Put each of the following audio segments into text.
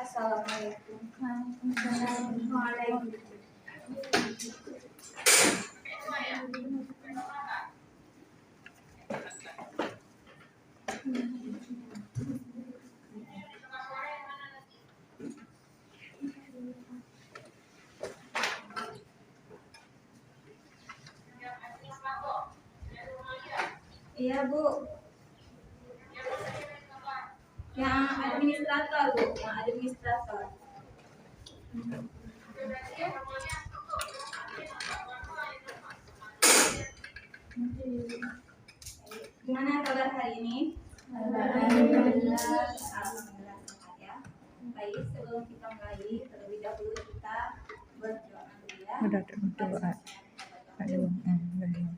Assalamualaikum. Iya, Bu. Yang administrator, Bu. Yang administrator. Gimana kabar hari ini? Alhamdulillah sehat ya. Baik, sebelum kita mulai, terlebih dahulu kita berdoa dulu ya. Berdoa. Bismillahirrahmanirrahim.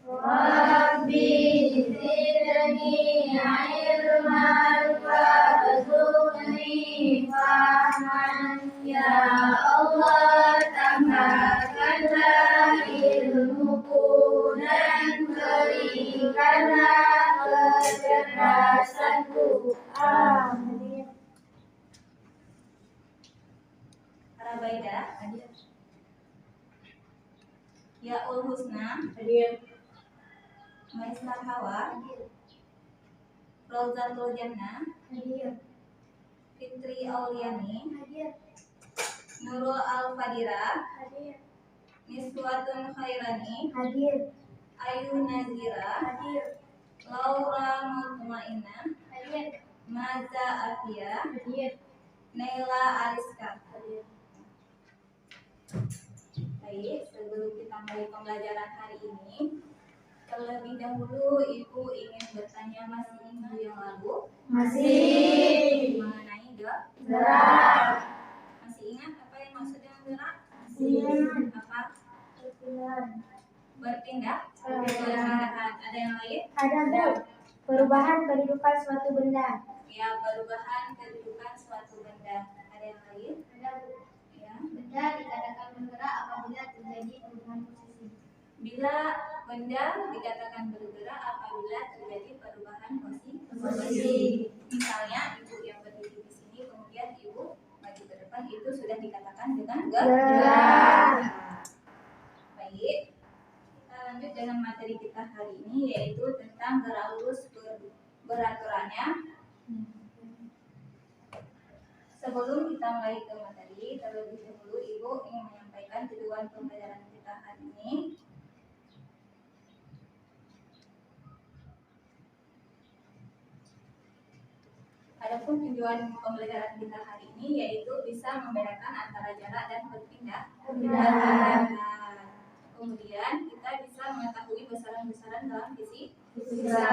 Rabbi zidni ilman warzuqni fahman. Ya Allah, tambahkanlah ilmuku dan berikanlah kecerdasanku. Amin. Arabaidah hadir. Yaul Husna hadir. Maisar Hawa hadir. Rawzatul Jannah hadir. Fitri Auliani hadir. Nurul Al-Fadira hadir. Miswatun Khairani hadir. Ayu Nazira hadir. Laura Mutmainah hadir. Maza Afia hadir. Naila Ariska hadir. Baik, sebelum kita mulai pembelajaran hari ini, terlebih dahulu Ibu ingin bertanya, masih ingat yang lalu? Masih. Mengenai gerak. Masih ingat apa yang maksud dengan gerak? Masih. Apa? Berpindah. Berpindahan. Ada yang lain? Ada, Bu. Perubahan kedudukan suatu benda. Ya, perubahan kedudukan suatu benda. Ada yang lain? Ada, Bu. Ya. Benda dikatakan bergerak apabila terjadi perubahan posisi. Bila benda dikatakan bergerak apabila terjadi perubahan posisi. Misalnya Ibu yang berdiri di sini, kemudian Ibu maju ke depan, itu sudah dikatakan dengan gerak. Baik, kita lanjut dengan materi kita hari ini, yaitu tentang gerak lurus beraturannya. Sebelum kita mulai ke materi, terlebih dahulu Ibu ingin menyampaikan tujuan pembelajaran kita hari ini. Adapun tujuan pembelajaran kita hari ini yaitu bisa membedakan antara jarak dan perpindahan. Kemudian kita bisa mengetahui besaran-besaran dalam fisika.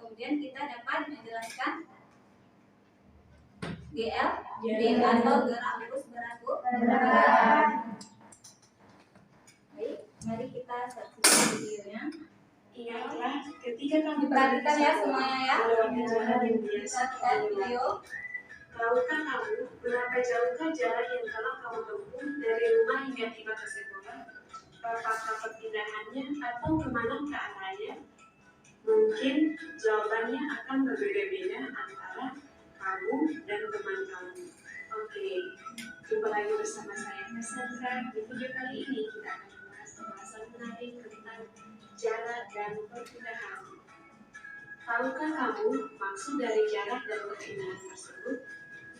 Kemudian kita dapat menjelaskan GL atau gerak lurus beraturan. Baik, mari kita saksikan videonya. Ingatlah ketika kamu Diperhatikan ya semuanya ya. Perhatikan video. Tahukah kamu berapa jauhkah jarak yang telah kamu tempuh dari rumah hingga tiba ke sekolah? Apakah perpindahannya atau kemana ke arahnya? Mungkin jawabannya akan berbeda-beda antara kamu dan teman kamu. Oke, jumpa lagi bersama saya Cassandra. Di video kali ini kita akan membahas pembahasan menarik tentang jarak dan perpindahan. Tahukah kamu maksud dari jarak dan perpindahan tersebut?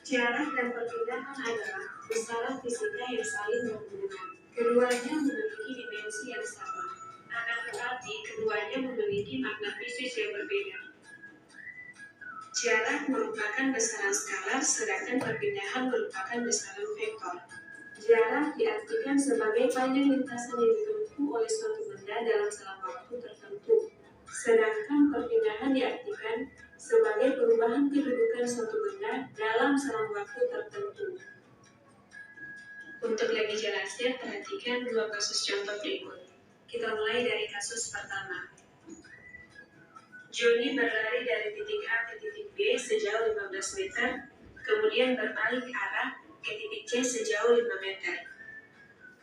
Jarak dan perpindahan adalah besaran fisika yang saling berhubungan. Keduanya memiliki dimensi yang sama, akan tetapi keduanya memiliki makna fisik yang berbeda. Jarak merupakan besaran skalar, sedangkan perpindahan merupakan besaran vektor. Jarak diartikan sebagai panjang lintasan yang ditempuh oleh suatu benda dalam selang waktu tertentu, sedangkan perpindahan diartikan sebagai perubahan kedudukan suatu benda dalam selang waktu tertentu. Untuk lebih jelasnya, perhatikan dua kasus contoh berikut. Kita mulai dari kasus pertama. Joni berlari dari titik A ke titik B sejauh 15 meter, kemudian berbalik arah ke titik C sejauh 5 meter.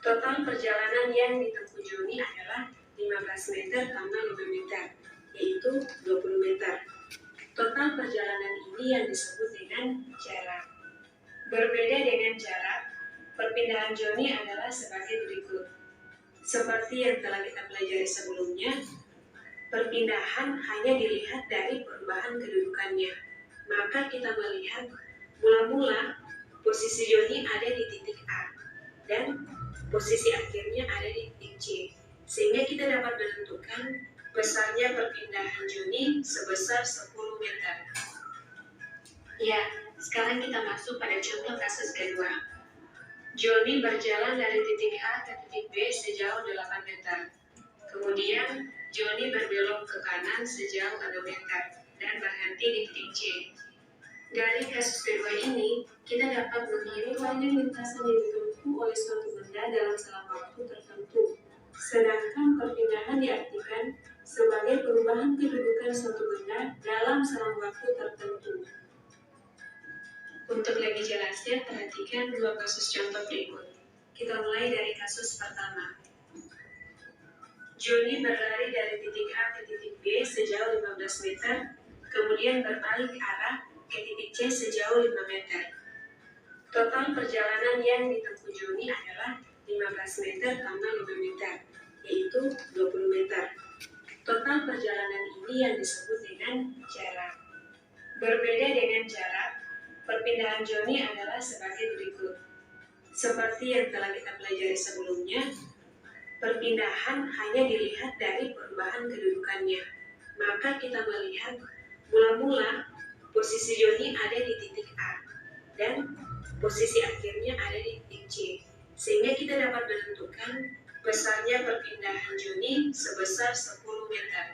Total perjalanan yang ditempuh Joni adalah 15 meter tambah 5 meter, yaitu 20 meter. Total perjalanan ini yang disebut dengan jarak. Berbeda dengan jarak, perpindahan Joni adalah sebagai berikut. Seperti yang telah kita pelajari sebelumnya, perpindahan hanya dilihat dari perubahan kedudukannya. Maka kita melihat mula-mula posisi Joni ada di titik A dan posisi akhirnya ada di titik C. Sehingga kita dapat menentukan besarnya perpindahan Joni sebesar 10 meter. Ya, sekarang kita masuk pada contoh kasus kedua. Joni berjalan dari titik A ke titik B sejauh 8 meter. Kemudian, Joni berbelok ke kanan sejauh 6 meter dan berhenti di titik C. Dari kasus kedua ini, kita dapat menghitung lintasan yang ditempuh oleh suatu benda dalam selang waktu tertentu. Sedangkan perpindahan diartikan sebagai perubahan kedudukan suatu benda dalam selang waktu tertentu. Untuk lebih jelasnya, perhatikan dua kasus contoh berikut. Kita mulai dari kasus pertama. Joni berlari dari titik A ke titik B sejauh 15 meter, kemudian berbalik arah ke titik C sejauh 5 meter. Total perjalanan yang ditempuh Joni adalah 15 meter tambah 5 meter, yaitu 20 meter. Total perjalanan ini yang disebut dengan jarak. Berbeda dengan jarak, perpindahan Joni adalah sebagai berikut. Seperti yang telah kita pelajari sebelumnya, perpindahan hanya dilihat dari perubahan kedudukannya. Maka kita melihat mula-mula posisi Joni ada di titik A dan posisi akhirnya ada di titik C. Sehingga kita dapat menentukan besarnya perpindahan Joni sebesar 10 meter.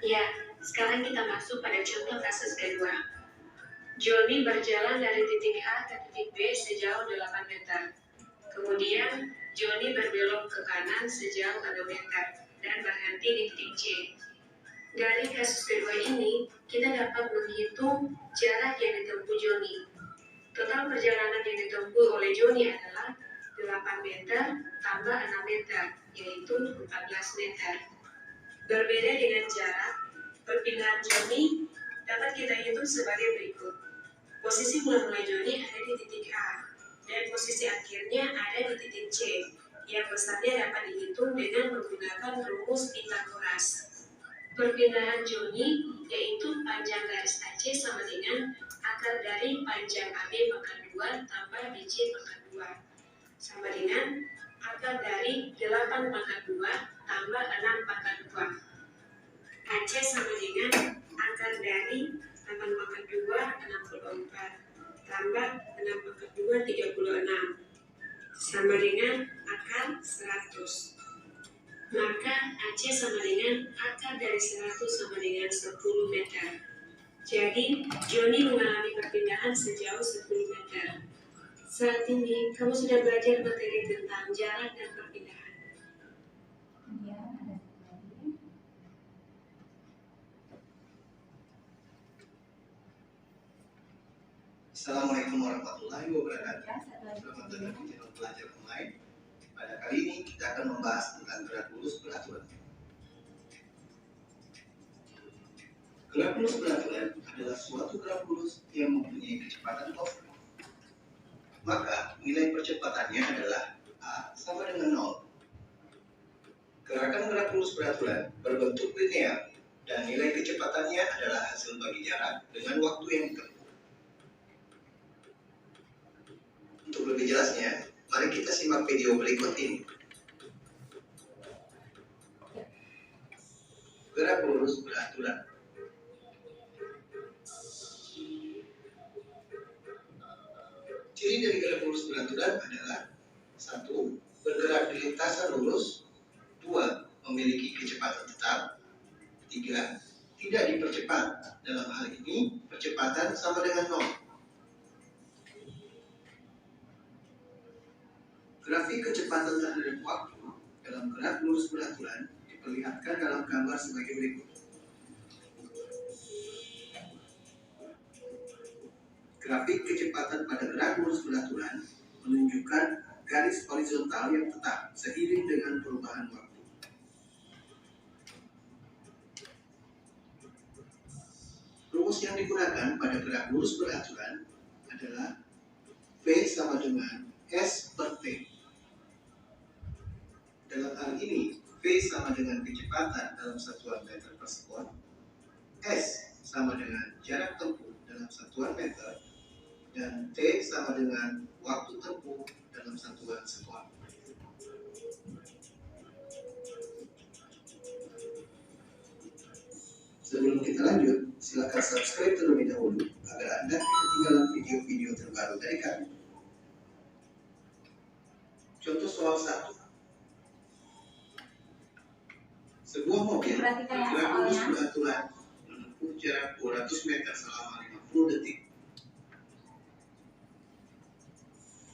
Ya, sekarang kita masuk pada contoh kasus kedua. Joni berjalan dari titik A ke titik B sejauh 8 meter. Kemudian, Joni berbelok ke kanan sejauh 6 meter dan berhenti di titik C. Dari kasus kedua ini, kita dapat menghitung jarak yang ditempuh Joni. Total perjalanan yang ditempuh oleh Joni adalah 8 meter tambah 6 meter, yaitu 14 meter. Berbeda dengan jarak, perpindahan Joni dapat kita hitung sebagai berikut. Posisi mula-mula Joni ada di titik A, dan posisi akhirnya ada di titik C, yang besarnya dapat dihitung dengan menggunakan rumus Pythagoras. Perpindahan Joni yaitu panjang garis AC sama dengan akar dari panjang AB pangkat 2 tambah BC pangkat 2, sama dengan akar dari 8 pangkat 2 tambah 6 pangkat 2. AC sama dengan akar dari 8 pangkat 2, 64, tambah 6 pangkat 2, 36, sama dengan akar 100. Maka AC sama dengan akar dari 100 sama dengan 10 meter. Jadi, Joni mengalami perpindahan sejauh 10 meter. Saat ini, kamu sudah belajar materi tentang jarak dan perpindahan. Ya, ada lagi. Assalamualaikum warahmatullahi wabarakatuh. Ya, satu lagi. Selamat datang di channel Belajar Online. Pada kali ini kita akan membahas tentang gerak lurus beraturan. Gerak lurus beraturan adalah suatu gerak lurus yang mempunyai kecepatan v. Maka nilai percepatannya adalah A sama dengan 0. Gerakan gerak lurus beraturan berbentuk linear dan nilai kecepatannya adalah hasil bagi jarak dengan waktu yang ditempuh. Untuk lebih jelasnya, mari kita simak video berikut ini. Gerak lurus beraturan. Ciri dari gerak lurus beraturan adalah 1. Bergerak di lintasan lurus. 2. Memiliki kecepatan tetap. 3. Tidak dipercepat. Dalam hal ini, percepatan sama dengan 0. Grafik kecepatan terhadap waktu dalam gerak lurus beraturan diperlihatkan dalam gambar sebagai berikut. Grafik kecepatan pada gerak lurus beraturan menunjukkan garis horizontal yang tetap seiring dengan perubahan waktu. Rumus yang digunakan pada gerak lurus beraturan adalah V sama dengan S per T. Dalam hal ini, V sama dengan kecepatan dalam satuan meter per sekon, S sama dengan jarak tempuh dalam satuan meter, dan T sama dengan waktu tempuh dalam satuan sekon. Sebelum kita lanjut, silakan subscribe terlebih dahulu agar Anda tidak ketinggalan video-video terbaru dari kami. Contoh soal 1. Sebuah mobil Perhatikan ya bergerak lurus soalnya. beraturan menempuh jarak 200 meter selama 50 detik.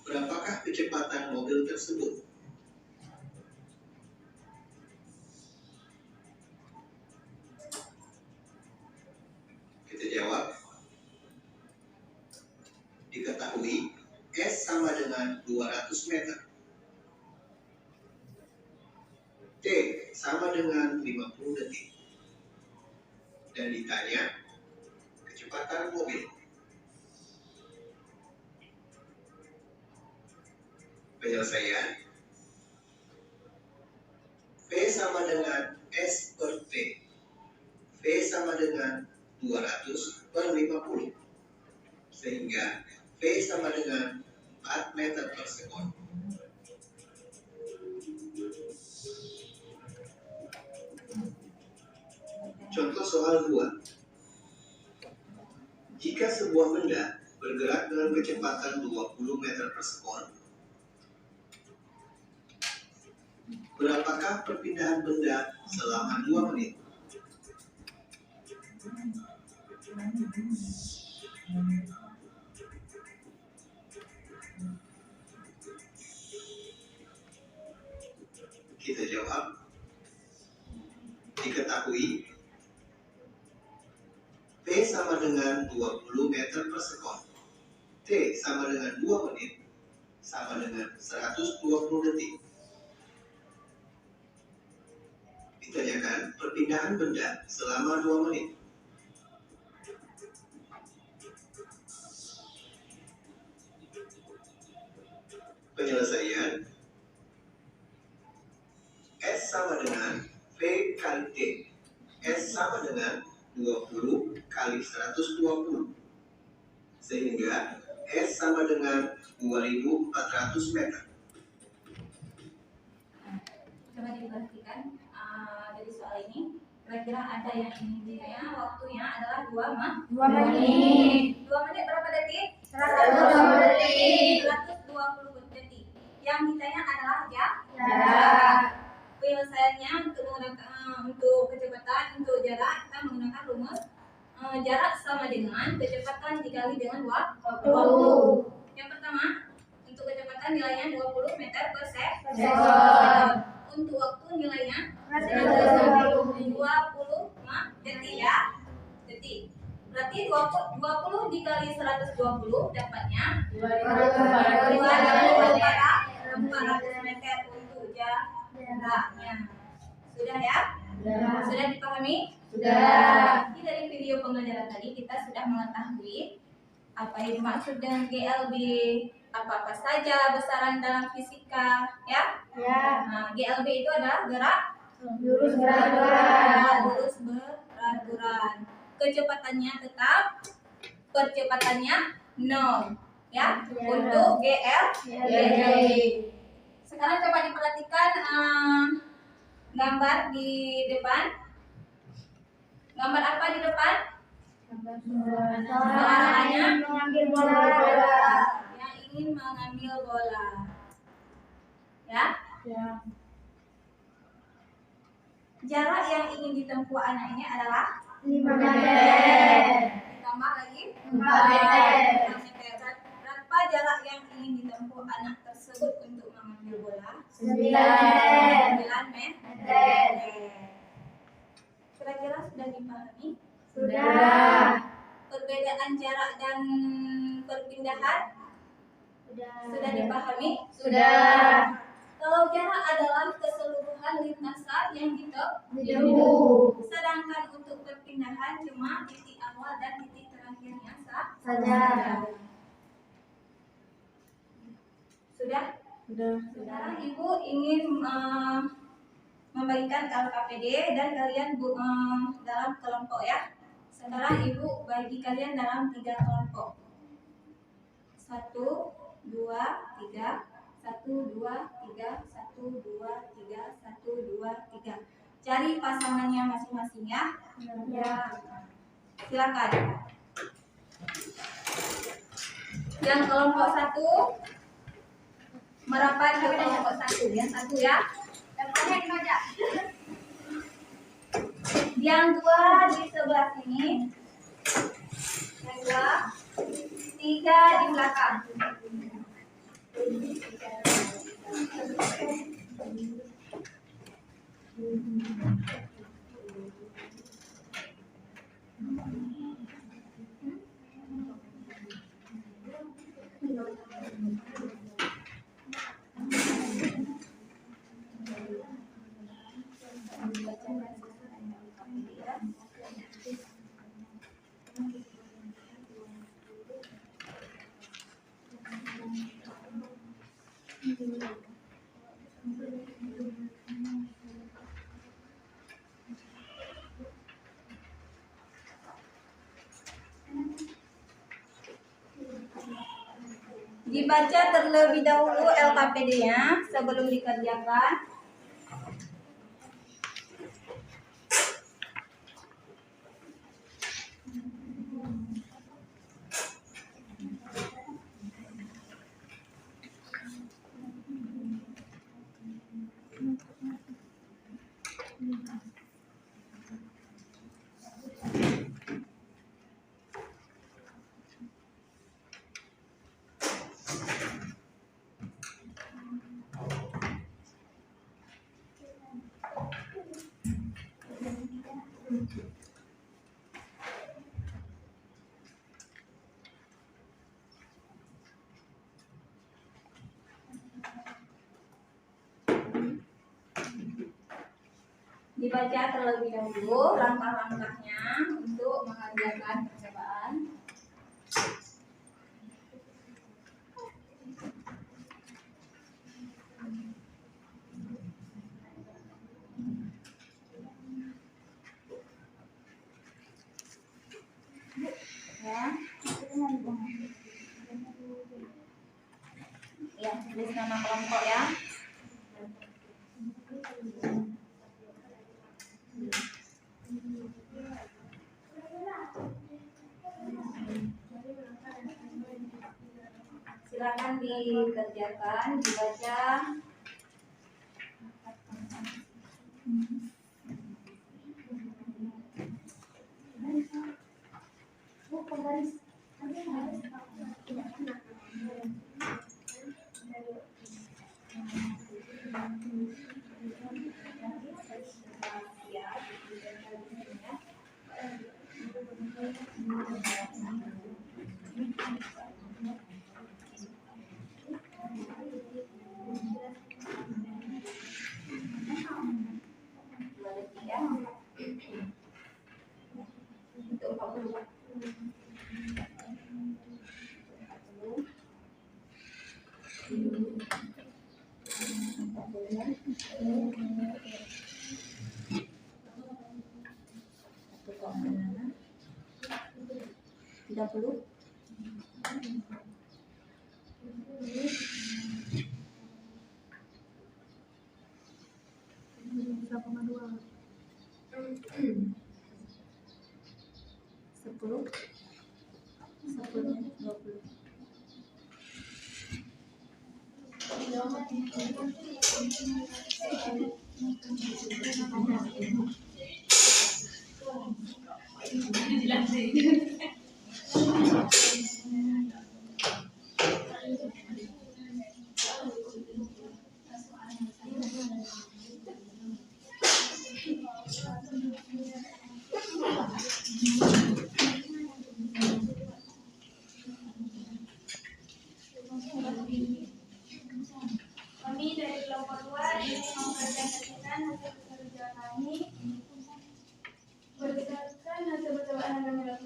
Berapakah kecepatan mobil tersebut? Kita jawab. Diketahui S sama dengan 200 meter. T sama dengan 50 detik. Dan ditanya kecepatan mobil. Penyelesaian. V sama dengan S per T. V sama dengan 200 per 50. Sehingga V sama dengan 4 meter per sekon. Contoh soal 2. Jika sebuah benda bergerak dengan kecepatan 20 meter per sekon, berapakah perpindahan benda selama 2 menit? Kita jawab. Diketahui V sama dengan 20 meter per sekon. T sama dengan 2 menit sama dengan 120 detik. Ditanyakan perpindahan benda selama 2 menit. Penyelesaian. S sama dengan V kali T. S sama dengan 20 kali 120. Sehingga S sama dengan 2400 meter. Coba diperhatikan dari soal ini. Kira-kira ada yang ingin ditanya, waktunya adalah 2 menit. 2 menit berapa detik? 120 detik. 120 detik. Yang ditanya adalah Jarak. Penyelesaiannya untuk kecepatan, untuk jarak kita menggunakan rumus jarak sama dengan kecepatan dikali dengan waktu. Yang pertama, untuk kecepatan nilainya 20 meter per sekon. Untuk waktu nilainya 20 detik ya. Detik. Berarti 20 dikali 120 dapatnya 400 meter untuk jaraknya. Sudah ya? Sudah dipahami? Sudah. Jadi dari video pembelajaran tadi kita sudah mengetahui apa yang dimaksud dengan GLB, apa-apa saja besaran dalam fisika, ya? Ya. Nah, GLB itu adalah gerak Lurus beraturan. lurus beraturan. Kecepatannya tetap, percepatannya 0, ya? Ya. Untuk GLB. Sekarang coba diperhatikan gambar di depan. Gambar apa di depan? Soalnya mengambil bola. Yang ingin mengambil bola. Ya? Jarak yang ingin ditempuh anak ini adalah 5 meter. ditambah lagi 4 meter. 4 meter. Berapa jarak yang ingin ditempuh anak tersebut untuk mengambil bola? 9 meter. Kira-kira sudah dipahami? Sudah. Perbedaan jarak dan perpindahan? Sudah dipahami? Sudah. Kalau jarak adalah keseluruhan lintasan yang ditempuh. Sedangkan untuk perpindahan cuma titik awal dan titik terakhirnya Saja. Sudah? Sekarang Ibu ingin membagikan LKPD dan kalian dalam kelompok ya. Sekarang Ibu bagi kalian dalam 3 kelompok. 1, 2, 3. 1, 2, 3. 1, 2, 3. 1, 2, 3. Cari pasangannya masing-masing ya. Silakan. Yang kelompok 1 merapat ke kelompok 1. Yang 1 ya. Yang 2 di sebelah sini. Yang 2, 3 di belakang. Dibaca terlebih dahulu LKPD-nya sebelum dikerjakan. Dibaca terlebih dahulu langkah-langkahnya untuk mengerjakan percobaan. Ya, tulis nama kelompok ya. Silakan dikerjakan, dibaca. Tidak perlu. Sepuluh, 20.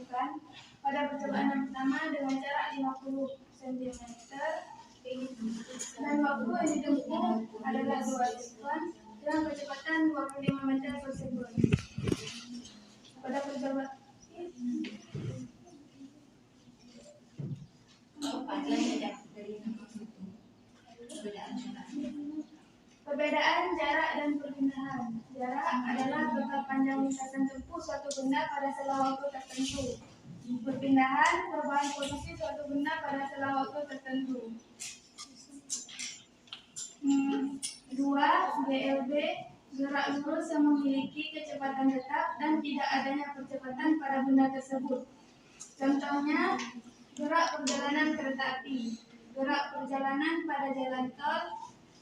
dilakukan pada percobaan yang pertama dengan jarak 50 cm dan waktu yang ditempuh adalah 2 sekon dengan kecepatan 25 meter per sekon. Pada percobaan perbedaan jarak dan perpindahan. Jarak adalah total panjang lintasan tempuh suatu benda pada selang waktu tertentu. Perpindahan perubahan posisi suatu benda pada selang waktu tertentu. 2. GLB gerak lurus yang memiliki kecepatan tetap dan tidak adanya percepatan pada benda tersebut. Contohnya, gerak perjalanan kereta api, gerak perjalanan pada jalan tol,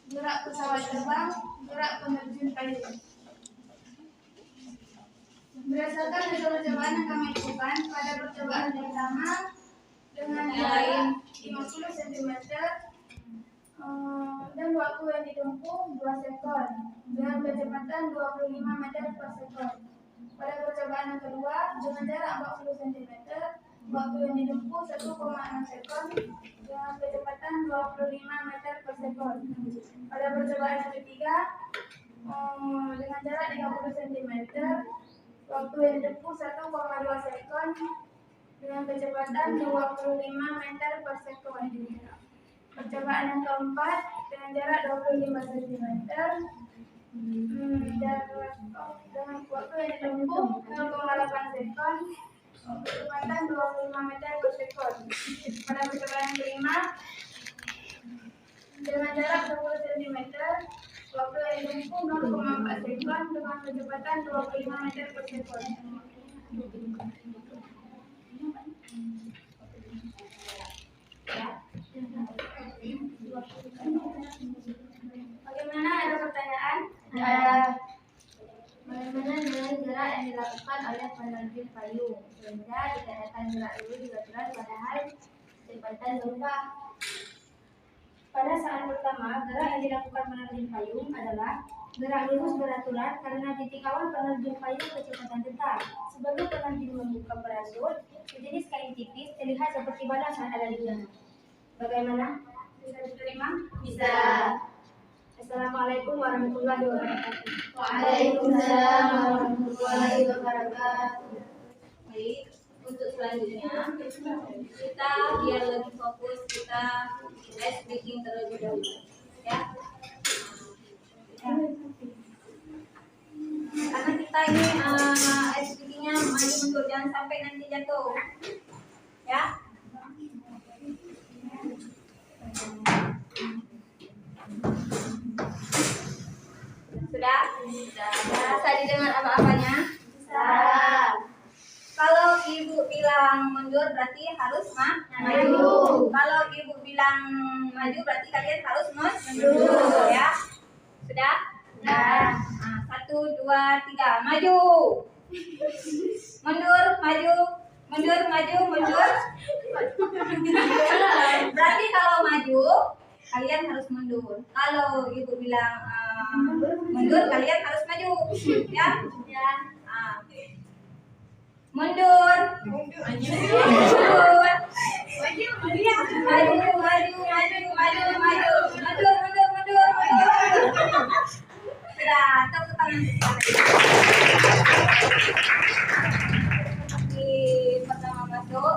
gerak pesawat terbang, gerak penerjun payung. Berdasarkan hasil percobaan yang kami lakukan pada percobaan pertama dengan jarak 50 cm dan waktu yang ditempuh 2 sekon dengan kecepatan 25 meter per sekon. Pada percobaan yang kedua dengan jarak 40 cm, waktu yang ditempuh 1,6 sekon dengan kecepatan 25 meter per sekon. Pada percobaan yang ketiga dengan jarak 30 cm, waktu yang ditempuh 1,2 sekon dengan kecepatan 25 meter per sekon. Percobaan yang keempat dengan jarak 25 cm dengan waktu yang ditempuh 0,8 sekon, kecepatan 25 meter per sekon. Pada percobaan yang kelima dengan jarak 20 cm, waktu yang ditempuh 0,4 sekon dengan kecepatan 25 meter per sekon. Bagaimana, ada pertanyaan? Ada. Bagaimana dengan gerak yang dilakukan oleh penerjun payung sehingga dikatakan gerak lurus beraturan padahal kecepatan berubah? Pada saat pertama, gerak yang dilakukan penerjun payung adalah gerak lurus beraturan karena titik awal penerjun payung kecepatan tetap. Sebelum penerjun membuka parasut, sejenis kain tipis terlihat seperti badan saat ada di dalam. Bagaimana? Bisa diterima? Bisa. Assalamualaikum warahmatullahi wabarakatuh. Waalaikumsalam warahmatullahi wabarakatuh. Baik, untuk selanjutnya kita biar lebih fokus kita live speaking terlebih dahulu, ya. Karena kita ini live speakingnya maju mundur, jangan sampai nanti jatuh, ya. Sudah? Bisa didengar apa-apanya? Bisa. Kalau ibu bilang mundur berarti harus maju. Kalau ibu bilang maju berarti kalian harus mundur, ya. Sudah? Sudah. Nah, 1, 2, 3, maju. Mundur, maju. Mundur, maju, mundur. Berarti kalau maju kalian harus mundur. Kalau ibu bilang mundur, kalian harus maju, ya. Ya. Mundur, mundur, maju. Sudah, tepuk tangan. Di pertama masuk,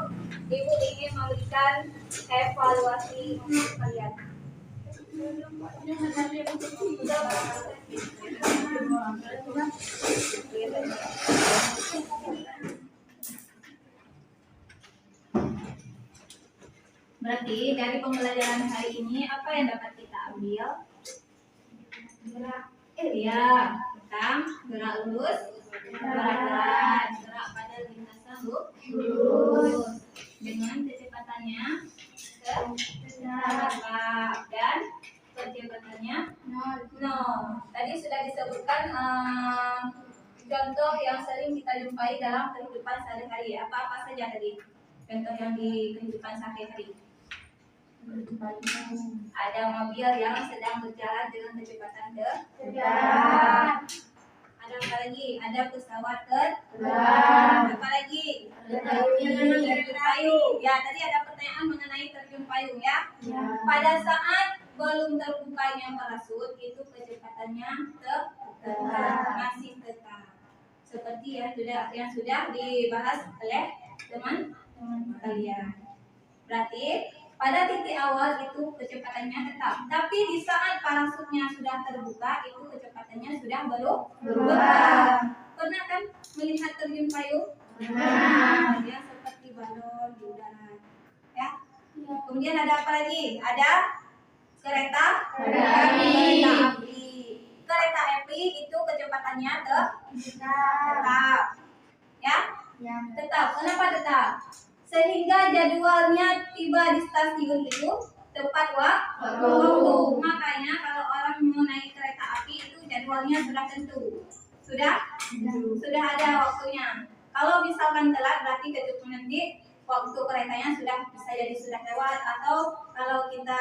ibu ingin memberikan evaluasi untuk kalian. Berarti dari pembelajaran hari ini apa yang dapat kita ambil? Gerak, tentang gerak lurus, gerak pada lintasan lurus dengan kecepatannya tetap dan kecepatannya 0. Tadi sudah disebutkan contoh yang sering kita jumpai dalam kehidupan sehari-hari. Apa-apa saja tadi contoh yang di kehidupan sehari-hari? Ada mobil yang sedang berjalan dengan kecepatan sedang. Ada apa lagi? Ada pesawat terbang. Apa lagi? terjun payung. Ya, tadi ada pertanyaan mengenai terjun payung ya. Pada saat belum terbukanya parasut itu kecepatannya tetap, masih tetap. Seperti yang sudah dibahas oleh teman-teman kalian. Berarti pada titik awal itu kecepatannya tetap, tapi di saat parasutnya sudah terbuka itu kecepatannya sudah berubah. Pernah kan melihat terjun payung? Dia seperti balon di udara. Ya. Kemudian ada apa lagi? Ada kereta api. Kereta api itu kecepatannya tetap. Ya? Tetap. Kenapa tetap? Sehingga jadwalnya tiba di stasiun itu tepat waktu. Makanya kalau orang mau naik kereta api itu jadwalnya sudah tentu. Sudah ada waktunya. Kalau misalkan telat berarti nanti waktu keretanya bisa jadi sudah lewat, atau kalau kita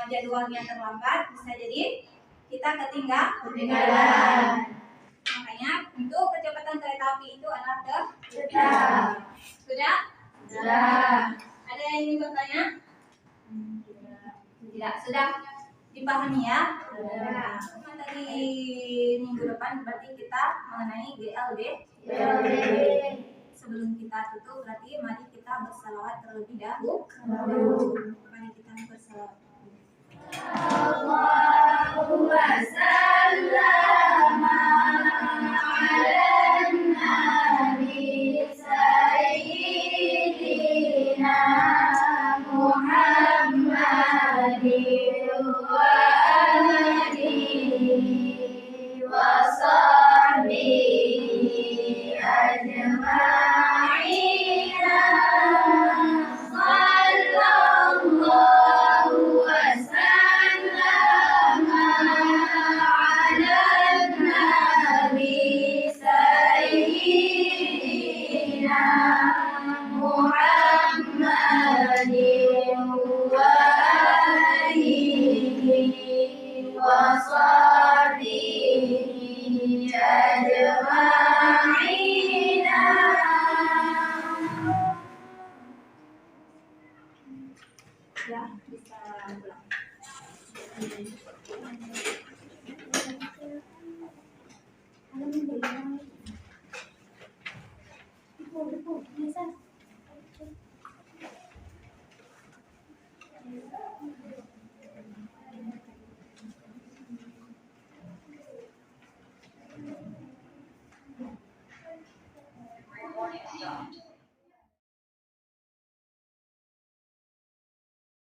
jadwalnya terlambat bisa jadi kita ketinggalan. Makanya untuk kecepatan kereta api itu adalah tetap. Sudah? Ada yang ingin bertanya? Tidak. Sudah dipahami ya? Tadi minggu depan berarti kita mengenai GLD. Sebelum kita tutup berarti mari kita bersalawat terlebih dahulu. Mari kita bersalawat. Allahumma sallama ala nabi sayyidina Muhammadin wa alihi wa sahbihi ajma'ina. Sallallahu wa sallama ala nabi sayyidina Muhammadin wa alihi wa sahbihi ajma'ina. Ya, bisa pulang. Recording stopped.